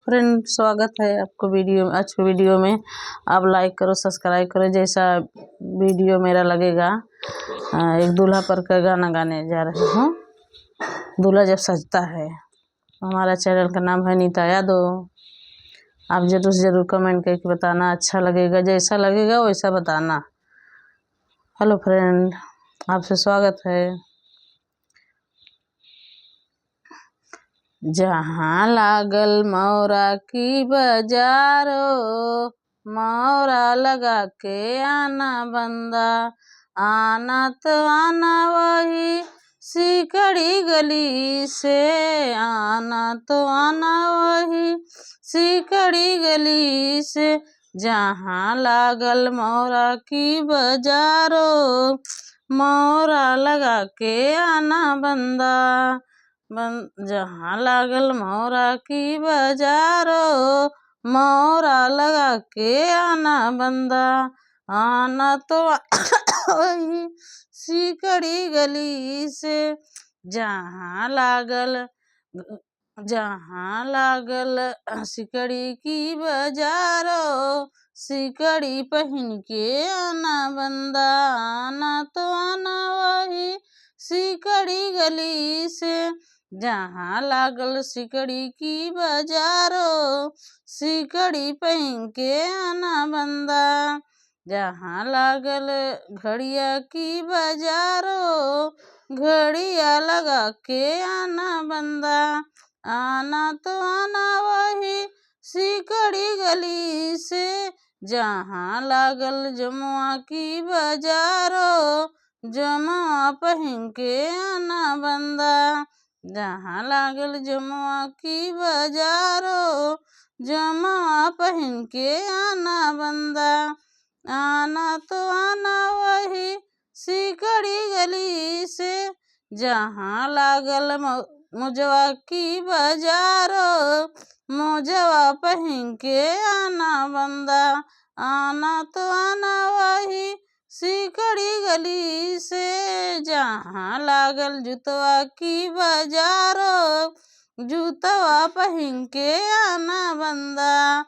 Friend, स्वागत है आपको वीडियो में। आज के वीडियो में आप लाइक करो, सब्सक्राइब करो। जैसा वीडियो मेरा लगेगा, एक दूल्हा पर का गाना गाने जा रही हूँ। दूल्हा जब सजता है। हमारा चैनल का नाम है नीता यादव। आप जरूर कमेंट करके बताना, अच्छा लगेगा। जैसा लगेगा वैसा बताना। हेलो फ्रेंड, आपसे स्वागत है। जहाँ लागल मौरा की बाजारो, मौरा लगा के आना बंदा। आना तो आना वही सिकड़ी गली से, आना तो आना वही सिकड़ी गली से। जहाँ लागल मौरा की बाजारो, मौरा लगा के आना बंदा। जहाँ लागल मौरा की बाजारो, मौरा लगा के आना बंदा। आना तो वही सिकड़ी गली से। जहाँ लागल सिकड़ी की बाजारो, सिकड़ी पहन के आना बंदा। आना तो आना वही सिकड़ी गली से। जहाँ लागल सिकड़ी की बाजारो, सिकड़ी पहन के आना बंदा। जहाँ लागल घड़िया की बाजारो, घड़िया लगा के आना बंदा। आना तो आना वही सिकड़ी गली से। जहाँ लागल जमुआ की बाजारो, जमुआ पहन के आना बंदा। जहाँ लागल जमुआ की बाजारो, जमुआ पहन के आना बंदा। आना तो आना वही सिकड़ी गली से। जहाँ लागल मुजवा की बाजारो, मुजवा पहन के आना बंदा। आना तो आना वही सिकड़ी गली से। जहाँ लागल जुतवा की बाजारो, जुतवा पहन के आना बंदा।